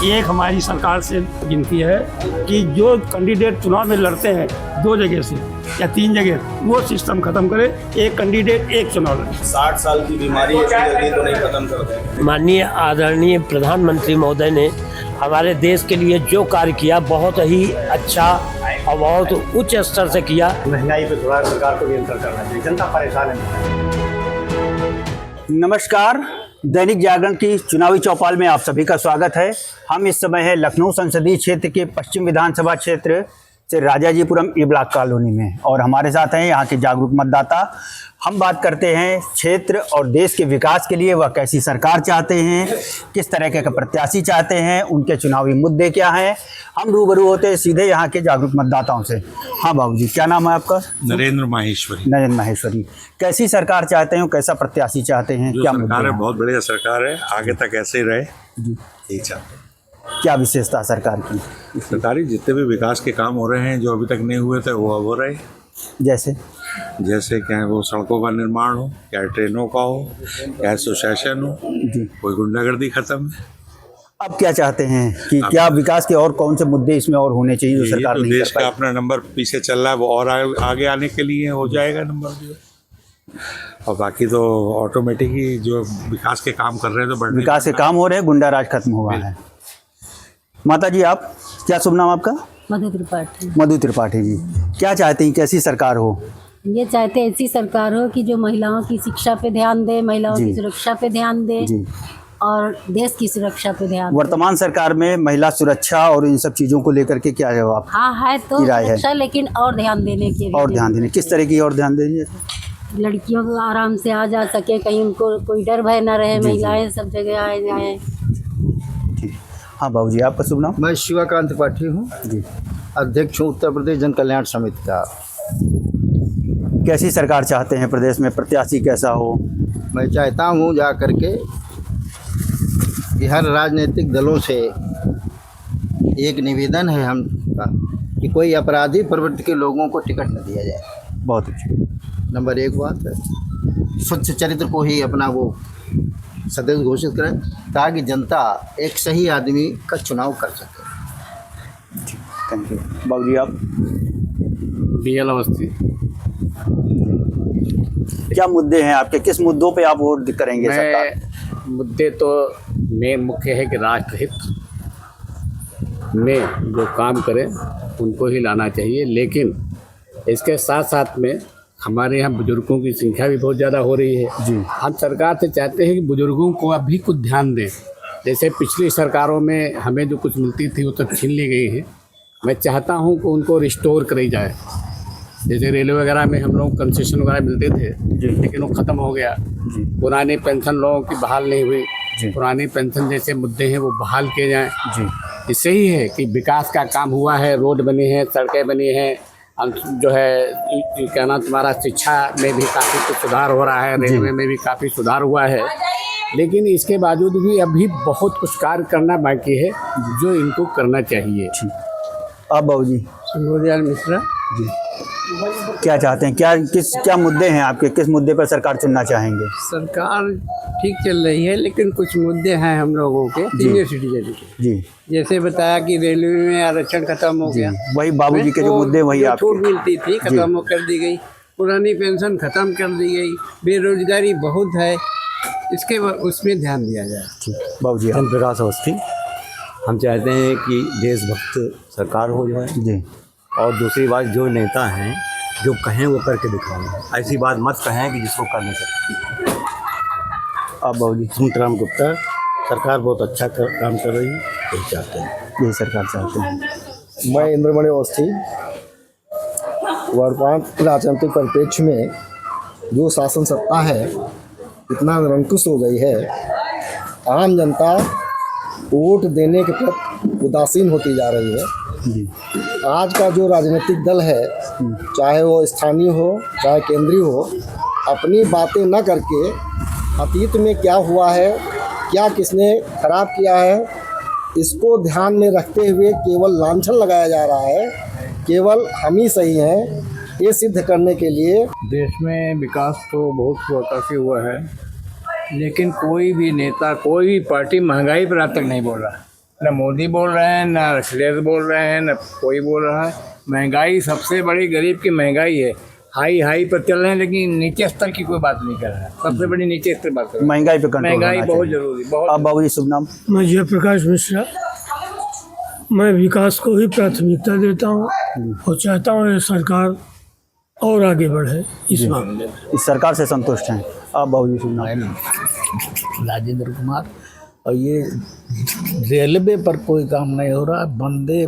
एक हमारी सरकार से गिनती है कि जो कैंडिडेट चुनाव में लड़ते हैं 2 जगह से या 3 जगह, वो सिस्टम खत्म करे। एक कैंडिडेट एक चुनाव लड़े। 60 साल की बीमारी है तो नहीं खत्म करते। माननीय आदरणीय प्रधानमंत्री महोदय ने हमारे देश के लिए जो कार्य किया बहुत ही अच्छा और बहुत उच्च स्तर से किया। महंगाई पे थोड़ा सरकार को नियंत्रण करना चाहिए, जनता परेशान है। नमस्कार, दैनिक जागरण की चुनावी चौपाल में आप सभी का स्वागत है। हम इस समय है लखनऊ संसदीय क्षेत्र के पश्चिम विधानसभा क्षेत्र से राजाजीपुरम ई ब्लॉक कॉलोनी में, और हमारे साथ हैं यहाँ के जागरूक मतदाता। हम बात करते हैं क्षेत्र और देश के विकास के लिए वह कैसी सरकार चाहते हैं, किस तरह के प्रत्याशी चाहते हैं, उनके चुनावी मुद्दे क्या हैं। हम रूबरू होते हैं सीधे यहाँ के जागरूक मतदाताओं से। हाँ बाबूजी, क्या नाम है आपका? नरेंद्र माहेश्वरी। नरेंद्र माहेश्वरी। कैसी सरकार चाहते हैं, कैसा प्रत्याशी चाहते हैं? क्या सरकार है, मुद्दे बहुत बढ़िया सरकार है, आगे तक ऐसे ही रहे जी, यही चाहते हैं। क्या विशेषता सरकार की? सरकारी जितने भी विकास के काम हो रहे हैं जो अभी तक नहीं हुए थे वो अब हो रहे। जैसे क्या है, वो सड़कों का निर्माण हो, क्या ट्रेनों का हो, क्या सुशासन हो, कोई गुंडागर्दी खत्म है। अब क्या चाहते हैं कि क्या विकास के और कौन से मुद्दे इसमें और होने चाहिए जो सरकार तो नहीं देश कर का पाई? अपना नंबर पीछे चल रहा है, वो और आगे आने के लिए हो जाएगा नंबर भी। और बाकी तो ऑटोमेटिक ही जो विकास के काम कर रहे हैं तो बढ़ विकास के काम हो रहे हैं, गुंडा राज खत्म हुआ है। माता जी, आप क्या शुभ नाम आपका? मधु त्रिपाठी। मधु त्रिपाठी जी, क्या चाहते हैं, कैसी सरकार हो? ये चाहते हैं ऐसी सरकार हो कि जो महिलाओं की शिक्षा पे ध्यान दे, महिलाओं जी। की सुरक्षा पे ध्यान दे जी, और देश की सुरक्षा पे ध्यान दे। वर्तमान सरकार में महिला सुरक्षा और इन सब चीज़ों को लेकर के क्या जवाब? हाँ है तो की राय है? सुरक्षा, लेकिन और ध्यान देने की और ध्यान देने, किस तरह की और ध्यान देंगे? लड़कियों को आराम से आ जा सके, कहीं उनको कोई डर भय न रहे, जी, महिलाएं सब जगह आए जाए। हाँ बाबूजी, आपका शुभ नाम? मैं शिवाकांत त्रिपाठी हूँ जी, अध्यक्ष हूँ उत्तर प्रदेश जन कल्याण समिति का। कैसी सरकार चाहते हैं प्रदेश में, प्रत्याशी कैसा हो? मैं चाहता हूँ जा करके कि हर राजनीतिक दलों से एक निवेदन है हम का कि कोई अपराधी प्रवृत्ति के लोगों को टिकट न दिया जाए। बहुत अच्छी। नंबर 1 बात है, स्वच्छ चरित्र को ही अपना वो सदस्य घोषित करें ताकि जनता एक सही आदमी का चुनाव कर सके। Thank you. बाबूजी, आप? BL अवस्थी। क्या मुद्दे हैं आपके, किस मुद्दों पे आप वोट करेंगे सरकार? मुद्दे तो मेन मुख्य है कि राष्ट्रहित में जो काम करें उनको ही लाना चाहिए, लेकिन इसके साथ साथ में हमारे यहाँ बुजुर्गों की संख्या भी बहुत ज़्यादा हो रही है जी। हम सरकार से चाहते हैं कि बुजुर्गों को अभी कुछ ध्यान दें। जैसे पिछली सरकारों में हमें जो कुछ मिलती थी वो सब छीन ली गई है। मैं चाहता हूँ कि उनको रिस्टोर करी जाए। जैसे रेलवे वगैरह में हम लोग कंसेशन वगैरह मिलते थे, लेकिन वो ख़त्म हो गया। पुरानी पेंशन लोगों की बहाल नहीं हुई। पुरानी पेंशन जैसे मुद्दे हैं वो बहाल किए जाएँ। इससे ही है कि विकास का काम हुआ है, रोड बनी है, सड़कें बनी हैं, जो है क्या नाम तुम्हारा शिक्षा में भी काफ़ी कुछ सुधार हो रहा है, रेलवे में भी काफ़ी सुधार हुआ है। लेकिन इसके बावजूद भी अभी बहुत कुछ कार्य करना बाकी है जो इनको करना चाहिए। आप बाबूजी? सूर्यदयाल मिश्रा जी, क्या चाहते हैं, क्या मुद्दे हैं आपके, किस मुद्दे पर सरकार चुनना चाहेंगे? सरकार ठीक चल रही है, लेकिन कुछ मुद्दे हैं हम लोगों के सीनियर सिटीजन के। जी, जैसे बताया कि रेलवे में आरक्षण खत्म हो गया, वही बाबूजी के जो मुद्दे वही आप छूट मिलती थी खत्म कर दी गई, पुरानी पेंशन खत्म कर दी गई, बेरोजगारी बहुत है, इसके उसमें ध्यान दिया जाए। बाबूजी? हम प्रकाश अवस्थी। हम चाहते हैं कि देशभक्त सरकार हो जाए जी, और दूसरी बात जो नेता हैं जो कहें वो करके दिखाएं, ऐसी बात मत कहें कि जिसको कर नहीं सकते। आप बाबूजी? सुमंतराम गुप्ता। सरकार बहुत अच्छा काम कर रही है, यही चाहते हैं। यही सरकार चाहते हैं। मैं इंद्रमणि अवस्थी। वर्तमान राजनीतिक परिप्रेक्ष्य में जो शासन सत्ता है इतना निरंकुश हो गई है, आम जनता वोट देने के प्रति उदासीन होती जा रही है। आज का जो राजनीतिक दल है, चाहे वो स्थानीय हो चाहे केंद्रीय हो, अपनी बातें न करके अतीत में क्या हुआ है, क्या किसने खराब किया है, इसको ध्यान में रखते हुए केवल लांछन लगाया जा रहा है। केवल हम ही सही हैं ये सिद्ध करने के लिए। देश में विकास तो बहुत काफ़ी हुआ है, लेकिन कोई भी नेता, कोई भी पार्टी महंगाई पर आज तक नहीं बोल रहा। न मोदी बोल रहे हैं, न अखिलेश बोल रहे हैं, न कोई बोल रहा है। महंगाई सबसे बड़ी गरीब की महंगाई है। हाई हाई पर चल रहे हैं लेकिन नीचे स्तर की कोई बात नहीं कर रहा है। सबसे बड़ी नीचे स्तर बात कर रहा है। महंगाई पे कंट्रोल महंगाई होना बहुत चाहिए। जरूरी, बहुत। अब बाबूजी शुभ नाम? मैं जयप्रकाश मिश्रा। मैं विकास को ही प्राथमिकता देता हूँ और चाहता हूँ ये सरकार और आगे बढ़े इस मामले में। इस सरकार से संतुष्ट हैं? अब बाबूजी शुभ नाम? राजेंद्र कुमार। और ये रेलवे पर कोई काम नहीं हो रहा। वंदे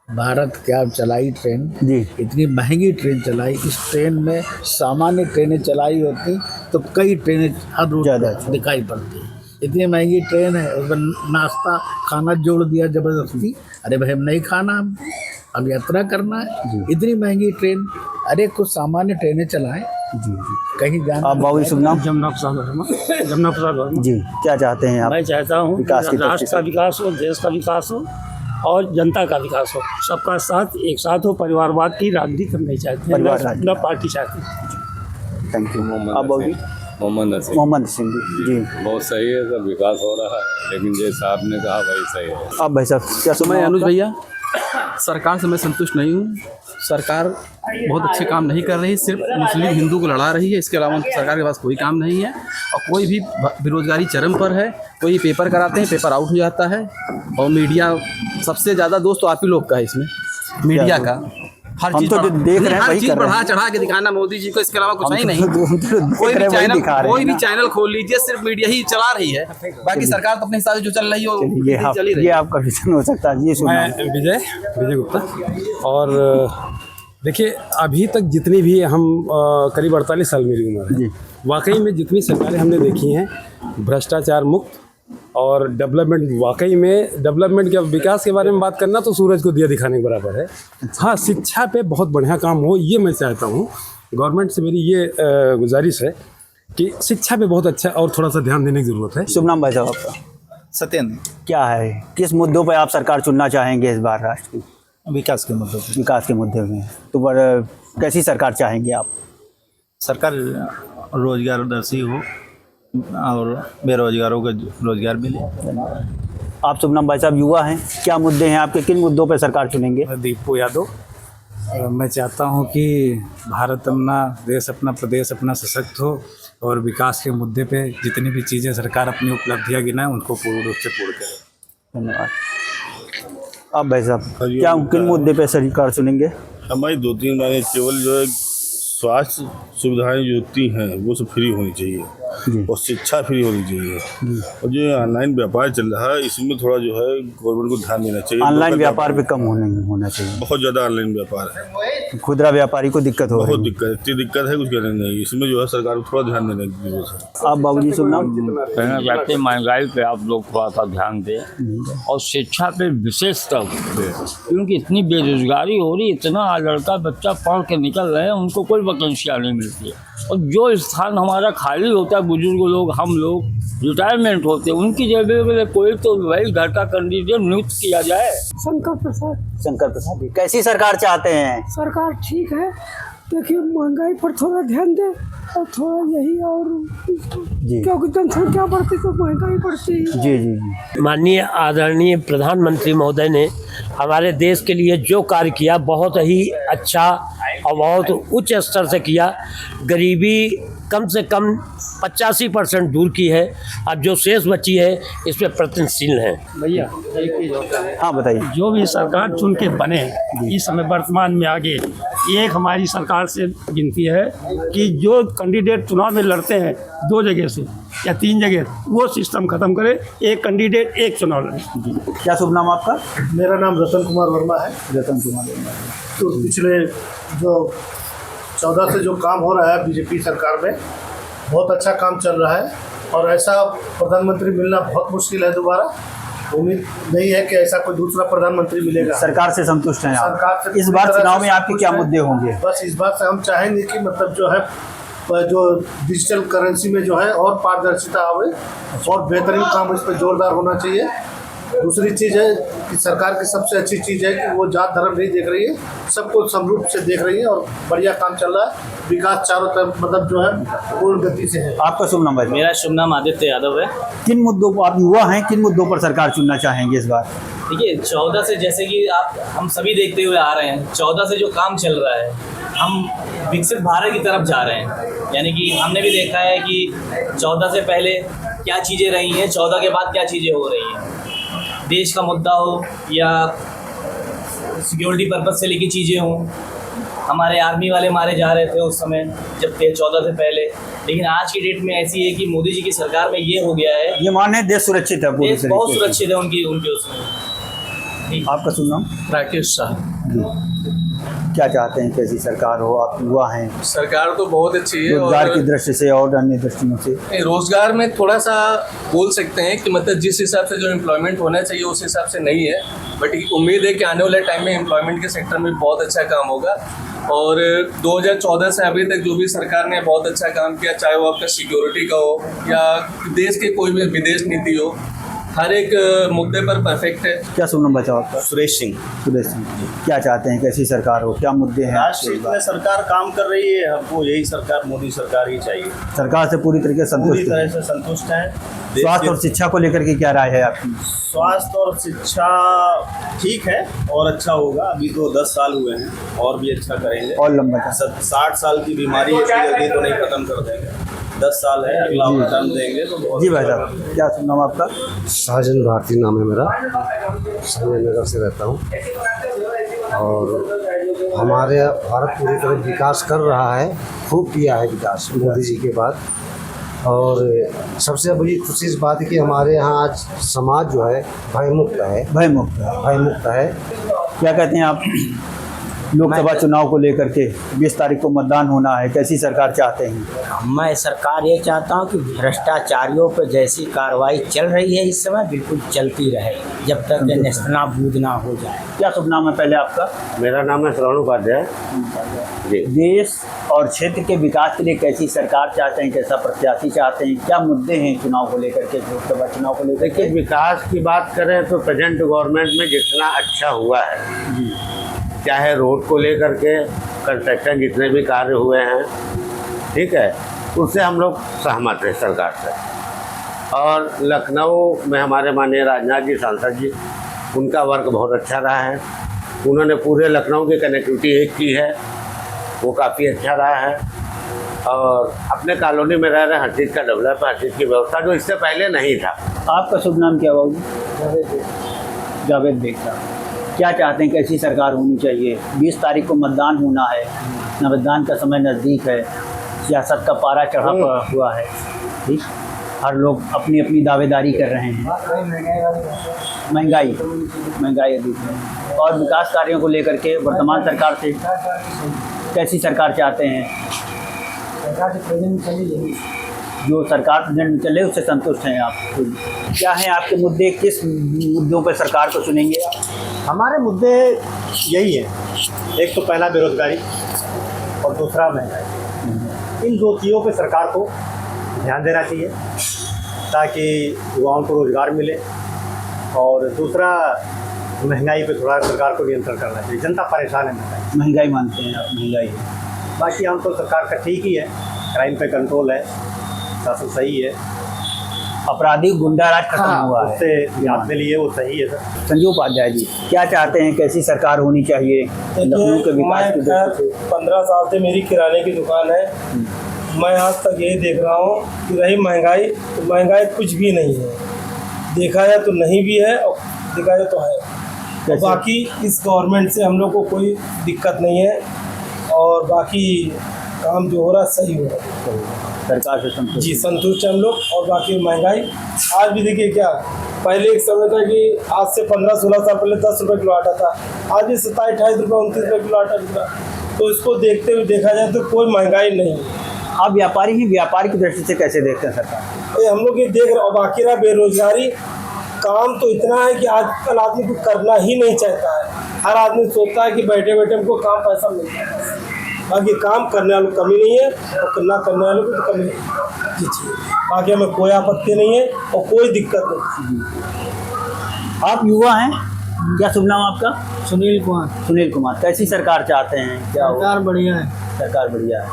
भारत क्या चलाई ट्रेन जी। इतनी महंगी ट्रेन चलाई। इस ट्रेन में सामान्य ट्रेनें चलाई होती तो कई ट्रेनें हर रूट ज़्यादा पर दिखाई पड़ती। इतनी महंगी ट्रेन है, उसमें नाश्ता खाना जोड़ दिया ज़बरदस्ती। अरे भाई हम नहीं खाना, अब यात्रा करना है। इतनी महंगी ट्रेन, अरे कुछ सामान्य ट्रेनें चलाएं जी जी। कहीं जाना। अब बाबूजी शुभ नाम? जमुना प्रसाद वर्मा। जी, क्या चाहते हैं आप? मैं चाहता हूँ विकास की राष्ट्र का विकास हो, देश का विकास हो और जनता का विकास हो। सबका साथ एक साथ हो। परिवारवाद की राजनीति हम नहीं चाहते हैं, परिवार राजनीति। न पार्टी चाहते हैं। Thank you. अब बाबूजी? मोहम्मद सिंह जी। बहुत सही है, सब विकास हो रहा है, लेकिन जैसा आपने कहा वही सही है। अब भाई साहब क्या शुभ नाम? अनुज भैया, सरकार से मैं संतुष्ट नहीं हूँ। सरकार बहुत अच्छे काम नहीं कर रही, सिर्फ मुस्लिम हिंदू को लड़ा रही है। इसके अलावा सरकार के पास कोई काम नहीं है। और कोई भी बेरोजगारी चरम पर है। कोई पेपर कराते हैं, पेपर आउट हो जाता है। और मीडिया सबसे ज़्यादा दोस्त तो आप ही लोग का है इसमें, मीडिया का। हर हम चीज तो जो देख रहे हैं हर वही चीज कर रहे बढ़ा हैं। चढ़ा के दिखाना मोदी जी को, इसके अलावा कुछ हम नहीं तो नहीं। देख कोई रहे हैं, वही दिखा रहे कोई हैं भी ना। चैनल खोल लीजिए, सिर्फ मीडिया ही चला रही है। बाकी सरकार तो अपने हिसाब से जो चल रही है वो चल ही रही ये है। आपका विजन हो सकता है। ये शुभ नाम? मैं विजय गुप्ता। और देखिए, अभी तक जितनी भी हम करीब 48 साल मेरी उम्र है, वाकई में जितनी सरकारें हमने देखी हैं भ्रष्टाचार मुक्त और डेवलपमेंट, वाकई में डेवलपमेंट के विकास के बारे में बात करना तो सूरज को दिया दिखाने के बराबर है। हाँ, शिक्षा पे बहुत बढ़िया काम हो, ये मैं चाहता हूँ। गवर्नमेंट से मेरी ये गुजारिश है कि शिक्षा पे बहुत अच्छा और थोड़ा सा ध्यान देने की ज़रूरत है। शुभ नाम भाई साहब आपका? सत्येंद्र। क्या है, किस मुद्दों पर आप सरकार चुनना चाहेंगे इस बार राष्ट्र की? विकास के मुद्दों पर। विकास के मुद्दे में तो पर कैसी सरकार चाहेंगे आप? सरकार रोजगारदर्शी हो और बेरोजगारों को रोजगार मिले। आप शुभ नाम भाई साहब? युवा हैं, क्या मुद्दे हैं आपके, किन मुद्दों पर सरकार चुनेंगे? दीपू यादव। मैं चाहता हूं कि भारत अपना, देश अपना, प्रदेश अपना सशक्त हो और विकास के मुद्दे पे जितनी भी चीज़ें सरकार अपनी उपलब्धियां गिनाए उनको पूर्ण रूप से पूर्ण करे। धन्यवाद। अब भाई साहब क्या किन मुद्दे पे सरकार चुनेंगे? हमारी 2-3 महीने केवल जो है स्वास्थ्य सुविधाएं जो होती हैं वो सब फ्री होनी चाहिए और शिक्षा फ्री होनी चाहिए। और जो ऑनलाइन व्यापार चल रहा है इसमें थोड़ा जो है गवर्नमेंट को ध्यान देना चाहिए। ऑनलाइन व्यापार पे कम होना चाहिए। बहुत ज़्यादा ऑनलाइन व्यापार है, खुदरा व्यापारी को दिक्कत हो रही है। बहुत दिक्कत, इतनी दिक्कत है कुछ कहने नहीं। इसमें जो है सरकार को थोड़ा ध्यान देने की जरूरत है। आप बाबूजी शुभ नाम? कहना चाहते हैं महंगाई पे आप लोग थोड़ा सा ध्यान दें और शिक्षा पे विशेष तौर पे, क्योंकि इतनी बेरोजगारी हो रही, इतना लड़का बच्चा पढ़ के निकल रहे हैं, उनको कोई वैकेंसियाँ नहीं मिलती है। और जो स्थान हमारा खाली होता है, बुजुर्ग लोग, हम लोग रिटायरमेंट होते हैं, उनकी जगह पे कोई तो वही घर का कैंडिडेट नियुक्त किया जाए। शंकर प्रसाद जी, कैसी सरकार चाहते हैं? सरकार ठीक है, देखिए महंगाई पर थोड़ा ध्यान दे और थोड़ा यही और जी, क्योंकि जनसंख्या बढ़ती तो महंगाई बढ़ती है। जी जी जी। माननीय आदरणीय प्रधानमंत्री महोदय ने हमारे देश के लिए जो कार्य किया बहुत ही अच्छा और बहुत उच्च स्तर से किया। गरीबी कम से कम 85% दूर की है। अब जो शेष बची है इस पर प्रयत्नशील हैं। भैया एक चीज होता है, हाँ बताइए। जो भी सरकार चुन के बने इस समय वर्तमान में आगे, एक हमारी सरकार से विनती है कि जो कैंडिडेट चुनाव में लड़ते हैं 2 जगह से या 3 जगह, वो सिस्टम खत्म करे। एक कैंडिडेट एक चुनाव लड़े। क्या शुभ नाम आपका? मेरा नाम रतन कुमार वर्मा है। रतन कुमार वर्मा। तो पिछले जो 14 से जो काम हो रहा है बीजेपी सरकार में, बहुत अच्छा काम चल रहा है और ऐसा प्रधानमंत्री मिलना बहुत मुश्किल है। दोबारा उम्मीद नहीं है कि ऐसा कोई दूसरा प्रधानमंत्री मिलेगा। सरकार से संतुष्ट हैं आप? सरकार से इस बार चुनाव में आपके क्या मुद्दे होंगे? बस इस बात से हम चाहेंगे कि मतलब जो है जो डिजिटल करेंसी में जो है और पारदर्शिता आवे और बेहतरीन काम इस पर जोरदार होना चाहिए दूसरी चीज़ है कि सरकार की सबसे अच्छी चीज़ है कि वो जात धर्म नहीं देख रही है, सबको समरूप से देख रही है और बढ़िया काम चल रहा है। विकास चारों तरफ मतलब जो है पूर्ण गति से है। आपका शुभ नाम है? मेरा शुभ नाम आदित्य यादव है। किन मुद्दों पर, आप युवा हैं, किन मुद्दों पर सरकार चुनना चाहेंगे इस बार? देखिए 14 से जैसे कि हम सभी देखते हुए आ रहे हैं, 14 से जो काम चल रहा है, हम विकसित भारत की तरफ जा रहे हैं। यानी कि हमने भी देखा है कि 14 से पहले क्या चीज़ें रही हैं, 14 के बाद क्या चीज़ें हो रही हैं। देश का मुद्दा हो या सिक्योरिटी पर्पज़ से लेके चीज़ें हों, हमारे आर्मी वाले मारे जा रहे थे उस समय जब थे 14 से पहले। लेकिन आज की डेट में ऐसी है कि मोदी जी की सरकार में ये हो गया है, ये माने देश सुरक्षित है, देश बहुत सुरक्षित है उनके उसमें। आपका शुभ नाम? राकेश शाह। क्या चाहते हैं, कैसी सरकार हो? आप युवा हैं। सरकार तो बहुत अच्छी है, रोजगार की दृष्टि से और अन्य दृष्टियों से। रोजगार में थोड़ा सा बोल सकते हैं कि मतलब जिस हिसाब से जो एम्प्लॉयमेंट होना चाहिए उस हिसाब से नहीं है, बट उम्मीद है कि आने वाले टाइम में एम्प्लॉयमेंट के सेक्टर में बहुत अच्छा काम होगा। और 2014 से अभी तक जो भी सरकार ने बहुत अच्छा काम किया, चाहे वो आपका सिक्योरिटी का हो या देश के कोई भी विदेश नीति हो, हर एक मुद्दे पर परफेक्ट है। क्या शुभ नाम बचाओ आपका? सुरेश सिंह। सुरेश सिंह, क्या चाहते हैं, कैसी सरकार हो, क्या मुद्दे हैं? राष्ट्र हित में सरकार काम कर रही है, हमको यही सरकार, मोदी सरकार ही चाहिए। सरकार से पूरी तरीके से पूरी संतुष्ट तरह हैं? से संतुष्ट हैं। स्वास्थ्य और शिक्षा को लेकर के क्या राय है आपकी? स्वास्थ्य और शिक्षा ठीक है और अच्छा होगा। अभी तो 10 साल हुए हैं और भी अच्छा करेंगे। और लंबा 60 साल की बीमारी इतनी जल्दी तो नहीं खत्म कर देंगे, 10 साल है, अगला टर्म देंगे तो बहुत। जी भाई साहब, क्या शुभ नाम आपका? साजन भारती नाम है मेरा, संजय नगर से रहता हूँ। और हमारे भारत पूरी तरह विकास कर रहा है, खूब किया है विकास मोदी जी के बाद। और सबसे बड़ी खुशी इस बात है कि हमारे यहाँ आज समाज जो है भयमुक्त है। भयमुक्त है। क्या कहते हैं आप? लोकसभा चुनाव को लेकर के 20 तारीख को मतदान होना है, कैसी सरकार चाहते हैं? मैं सरकार ये चाहता हूँ कि भ्रष्टाचारियों पर जैसी कार्रवाई चल रही है इस समय बिल्कुल चलती रहे, जब तक नेस्तनाबूद ना हो जाए। क्या शुभ नाम है पहले आपका? मेरा नाम है श्रवण उपाध्याय। देश और क्षेत्र के विकास के लिए कैसी सरकार चाहते हैं, कैसा प्रत्याशी चाहते हैं, क्या मुद्दे हैं चुनाव को लेकर के, लोकसभा चुनाव को लेकर के? विकास की बात करें तो प्रेजेंट गवर्नमेंट में जितना अच्छा हुआ है, चाहे रोड को लेकर के कंस्ट्रक्शन जितने भी कार्य हुए हैं, ठीक है, उससे हम लोग सहमत हैं सरकार से। और लखनऊ में हमारे माननीय राजनाथ जी सांसद जी, उनका वर्क बहुत अच्छा रहा है। उन्होंने पूरे लखनऊ की कनेक्टिविटी एक की है, वो काफ़ी अच्छा रहा है। और अपने कॉलोनी में रह रहे हर चीज़ का डेवलप, हर चीज़ की व्यवस्था जो इससे पहले नहीं था। आपका शुभ नाम क्या बाबू? जावेद बेग साहब, क्या चाहते हैं, कैसी सरकार होनी चाहिए? 20 तारीख को मतदान होना है, मतदान का समय नज़दीक है, सियासत का पारा चढ़ा हुआ है, ठीक, हर लोग अपनी अपनी दावेदारी कर रहे हैं। महंगाई अधिक है। और विकास कार्यों को लेकर के वर्तमान सरकार से कैसी सरकार चाहते हैं? जो सरकार प्रेजेंट चले उससे संतुष्ट हैं आप? क्या हैं आपके मुद्दे, किस मुद्दों पर सरकार को चुनेंगे आप? हमारे मुद्दे यही हैं, एक तो पहला बेरोजगारी और दूसरा महंगाई। इन दो चीज़ों पे सरकार को ध्यान देना चाहिए ताकि युवाओं को रोज़गार मिले। और दूसरा महंगाई पे थोड़ा सरकार को नियंत्रण करना चाहिए, जनता परेशान है। महंगाई मानते हैं आप? महंगाई है, बाकी हम तो सरकार का ठीक ही है, क्राइम पे कंट्रोल है, शासन सही है, आपराधिक गुंडा राज खत्म हुआ है, उससे हाथ में लिए वो सही है सर। संजू उपाध्याय जी, क्या चाहते हैं, कैसी सरकार होनी चाहिए लखनऊ के विकास की दृष्टि से? 15 साल से मेरी किराने की दुकान है, मैं आज तक यही देख रहा हूँ कि रही महंगाई, तो महंगाई कुछ भी नहीं है, देखा जाए तो नहीं भी है और देखा जाए तो है। तो बाकी इस गवर्नमेंट से हम लोग को कोई दिक्कत नहीं है और बाकी काम जो हो रहा है सही हो रहा है, सरकार से संतुष्ट? जी संतुष्ट हैं हम लोग। और बाकी महंगाई आज भी देखिए, क्या पहले एक समय था कि आज से 15-16 साल पहले 10 रुपये किलो आटा था, आज भी 27-28 रुपये 29 रुपये किलो आटा बिक रहा। तो इसको देखते हुए देखा जाए तो कोई महंगाई नहीं है। आप व्यापारी ही, व्यापार की दृष्टि से कैसे देखते हैं सरकार? हम लोग ये देख रहे, और बाकी रहा बेरोजगारी, काम तो इतना है कि आजकल आदमी को करना ही नहीं चाहता है। हर आदमी सोचता है कि बैठे बैठे हमको काम पैसा मिल जाए, बाकी काम करने वालों को कमी नहीं है और ना करने वालों को तो कमी नहीं। जी, बाकी हमें कोई आपत्ति नहीं है और कोई दिक्कत नहीं। आप युवा हैं, क्या शुभ नाम आपका? सुनील कुमार। सुनील कुमार, कैसी सरकार चाहते हैं? क्या सरकार बढ़िया है। सरकार बढ़िया है,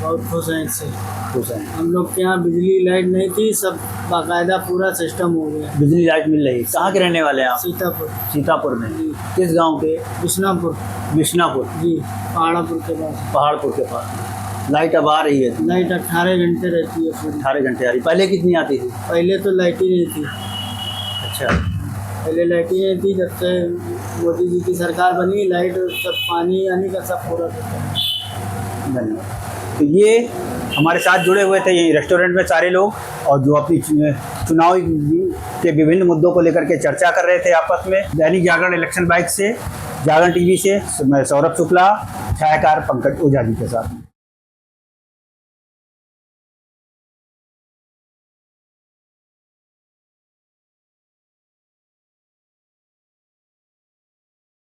बहुत खुश हैं इससे। खुश हैं। हम लोग के यहाँ बिजली लाइट नहीं थी, सब बाकायदा पूरा सिस्टम हो गया। बिजली लाइट मिल रही। कहाँ के रहने वाले हैं आप? सीतापुर। सीतापुर में किस गांव के? बिश्नापुर। बिश्नापुर जी, पहाड़ापुर के पास। पहाड़पुर के पास। लाइट अब आ रही है? लाइट 18 घंटे रहती है। 18 घंटे आ रही। पहले कितनी आती थी? पहले तो लाइट ही नहीं थी। अच्छा, पहले लाइट ही नहीं थी। जब से मोदी जी की सरकार बनी, लाइट सब पानी आने का सब पूरा। धन्यवाद। तो ये हमारे साथ जुड़े हुए थे ये रेस्टोरेंट में सारे लोग, और जो अपनी चुनाव के विभिन्न मुद्दों को लेकर के चर्चा कर रहे थे आपस में। दैनिक जागरण इलेक्शन बाइक से, जागरण टीवी से मैं सौरभ शुक्ला, छायाकार पंकज ओझा जी के साथ।